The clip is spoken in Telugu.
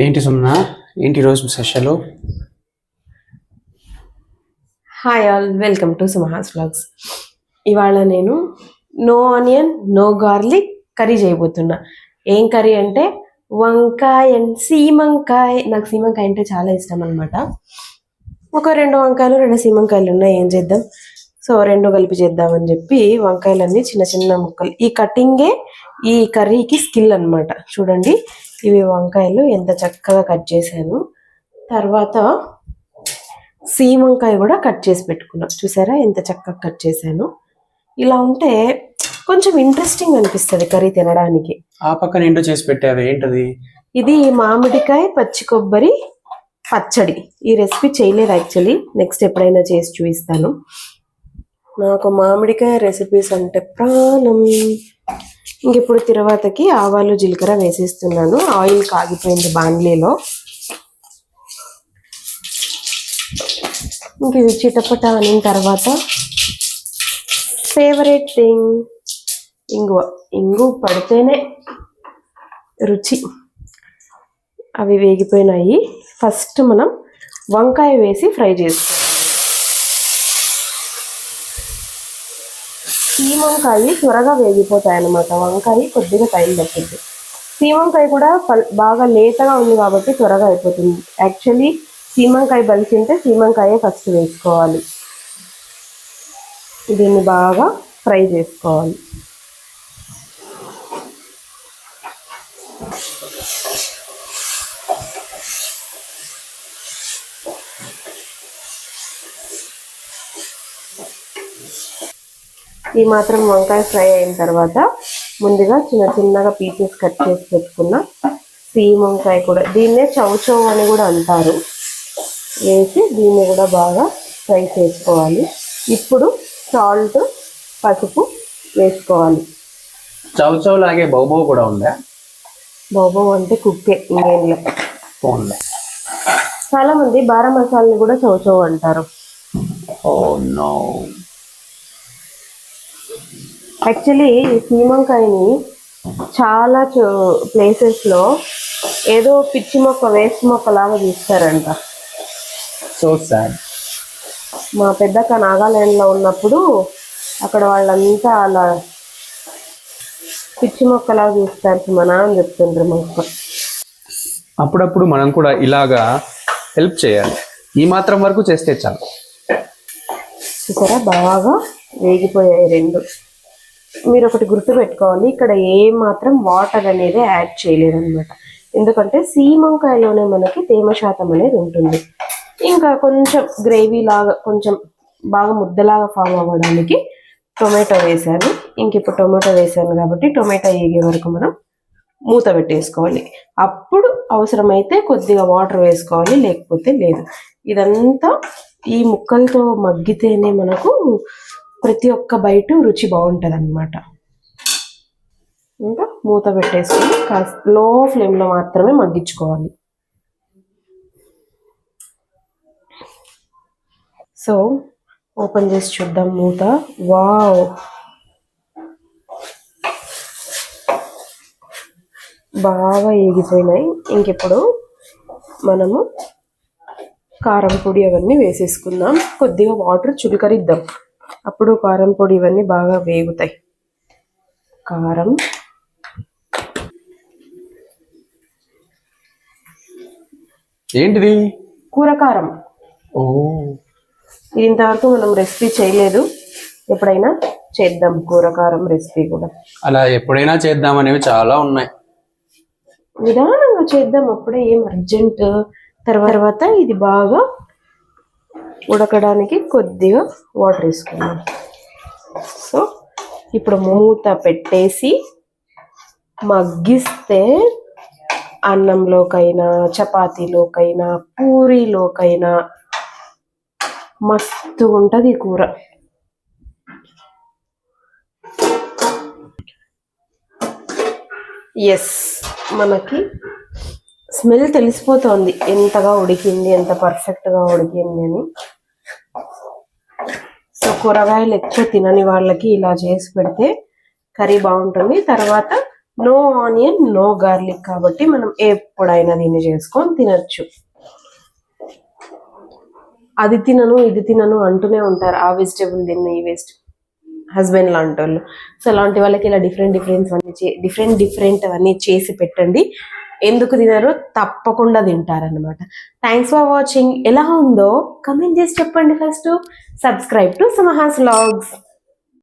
ఏంటి సుమనా, ఏంటి రోజు special? Hi all, welcome to Sumahas vlogs. ఇవాళ నేను no onion no garlic curry చేయబోతున్నా. ఏం కర్రీ అంటే వంకాయ అండ్ సీమంకాయ. నాకు సీమంకాయ అంటే చాలా ఇష్టం అనమాట. ఒక 2 వంకాయలు 2 సీమంకాయలు ఉన్నాయి. ఏం చేద్దాం, సో 2 కలిపి చేద్దామని చెప్పి వంకాయలన్నీ చిన్న చిన్న ముక్కలు. ఈ కటింగే ఈ కర్రీకి స్కిల్ అనమాట. చూడండి, ఇవి వంకాయలు ఎంత చక్కగా కట్ చేశాను. తర్వాత సీమంకాయ కూడా కట్ చేసి పెట్టుకున్నా. చూసారా ఎంత చక్కగా కట్ చేశాను. ఇలా ఉంటే కొంచెం ఇంట్రెస్టింగ్ అనిపిస్తుంది కర్రీ తినడానికి. ఆ పక్కన ఏంటో చేసి పెట్టావే, ఏంటది? ఇది మామిడికాయ పచ్చి కొబ్బరి పచ్చడి. ఈ రెసిపీ చేయలేదు యాక్చువల్లీ, నెక్స్ట్ ఎప్పుడైనా చేసి చూపిస్తాను. నాకు మామిడికాయ రెసిపీస్ అంటే ప్రాణం. ఇంక ఇప్పుడు తిరువాతకి ఆవాలు జీలకర్ర వేసేస్తున్నాను. ఆయిల్ కాగిపోయింది బాండ్లీలో. ఇంక ఇది చిటపట అనిన తర్వాత ఫేవరెట్ థింగ్ ఇంగువ. ఇంగు పడితేనే రుచి. అవి వేగిపోయినాయి. ఫస్ట్ మనం వంకాయ వేసి ఫ్రై చేసుకోవాలి. సీమంకాయ త్వరగా వేగిపోతాయి అన్నమాట. వంకాయ కొద్దిగా టైం పడుతుంది. సీమంకాయ కూడా బాగా లేతగా ఉంది కాబట్టి త్వరగా అయిపోతుంది. యాక్చువల్లీ సీమంకాయ బలిసింటే సీమంకాయ ఫస్ట్ వేసుకోవాలి. దీన్ని బాగా ఫ్రై చేసుకోవాలి. ఈ మాత్రం వంకాయ ఫ్రై అయిన తర్వాత ముందుగా చిన్న చిన్నగా పీసెస్ కట్ చేసి పెట్టుకున్న సీమంకాయ కూడా, దీన్నే చౌచౌ అని కూడా అంటారు, వేసి దీన్ని కూడా బాగా ఫ్రై చేసుకోవాలి. ఇప్పుడు సాల్ట్ పసుపు వేసుకోవాలి. చౌచౌ లాగే బౌబౌ కూడా ఉందా? బౌబౌ అంటే కుక్కే, ఇంకేంలే. చాలా మంది బారా మసాలాని కూడా చౌచౌ అంటారు. యాక్చువల్లీ ఈ సీమంకాయని చాలా ప్లేసెస్లో ఏదో పిచ్చి మొక్క వేస్ట్ మొక్క లాగా తీస్తారంట. So sad. మా పెద్దక్క నాగాలాండ్లో ఉన్నప్పుడు అక్కడ వాళ్ళంతా అలా పిచ్చి మొక్కలాగా తీస్తారు సుమనా అని చెప్తుండ్రు మొక్క. అప్పుడప్పుడు మనం కూడా ఇలాగా హెల్ప్ చేయాలి. ఈ మాత్రం వరకు చేస్తే చాలు. చూసారా, బాగా వేగిపోయాయి 2. మీరు ఒకటి గుర్తు పెట్టుకోవాలి, ఇక్కడ ఏ మాత్రం వాటర్ అనేది యాడ్ చేయలేదన్నమాట. ఎందుకంటే సీమంకాయలోనే మనకి తేమ శాతం అనేది ఉంటుంది. ఇంకా కొంచెం గ్రేవీ లాగా, కొంచెం బాగా ముద్దలాగా ఫామ్ అవ్వడానికి టొమాటో వేసాను. ఇంక ఇప్పుడు టొమాటో వేసాను కాబట్టి టొమాటో వేగే వరకు మనం మూత పెట్టేసుకోవాలి. అప్పుడు అవసరమైతే కొద్దిగా వాటర్ వేసుకోవాలి, లేకపోతే లేదు. ఇదంతా ఈ ముక్కలతో మగ్గితేనే మనకు ప్రతి ఒక్క బయట రుచి బాగుంటుంది అన్నమాట. ఇంకా మూత పెట్టేసుకొని కాస్త లో ఫ్లేమ్లో మాత్రమే మగ్గించుకోవాలి. సో ఓపెన్ చేసి చూద్దాం మూత. వావ్, బాగా ఏగిపోయినాయి. ఇంకెప్పుడు మనము కారం పొడి అవన్నీ వేసేసుకుందాం. కొద్దిగా వాటర్ చుడికరిద్దాం, అప్పుడు కారం పొడి ఇవన్నీ బాగా వేగుతాయి. కారం, ఏంటిది? కూరకారం. ఓ, ఇది ఇంతవరకు మనం రెసిపీ చేయలేదు, ఎప్పుడైనా చేద్దాం కూరకారం రెసిపీ కూడా. అలా ఎప్పుడైనా చేద్దాం అనేవి చాలా ఉన్నాయి. నిదానంగా చేద్దాం, అప్పుడే ఏం అర్జెంట్. తర్వాత ఇది బాగా ఉడకడానికి కొద్దిగా వాటర్ వేసుకున్నాం. సో ఇప్పుడు మూత పెట్టేసి మగ్గిస్తే అన్నంలోకైనా, చపాతీలోకైనా, పూరీలోకైనా మస్తు ఉంటుంది కూర. ఎస్, మనకి స్మెల్ తెలిసిపోతుంది ఎంతగా ఉడికింది, ఎంత పర్ఫెక్ట్గా ఉడికింది అని. సో కూరగాయలు ఎక్కువ తినని వాళ్ళకి ఇలా చేసి పెడితే కర్రీ బాగుంటుంది. తర్వాత నో ఆనియన్ నో గార్లిక్ కాబట్టి మనం ఎప్పుడైనా దీన్ని చేసుకొని తినచ్చు. అది తినను ఇది తినను అంటూనే ఉంటారు, ఆ వెజిటేబుల్ తిన్న ఈ హస్బెండ్ లాంటి వాళ్ళు. సో అలాంటి వాళ్ళకి ఇలా డిఫరెంట్ అవన్నీ చేసి పెట్టండి. ఎందుకు తినరు, తప్పకుండా తింటారనమాట. Thanks for watching. ఎలా ఉందో కమెంట్ చేసి చెప్పండి. First subscribe to Sumahas vlogs.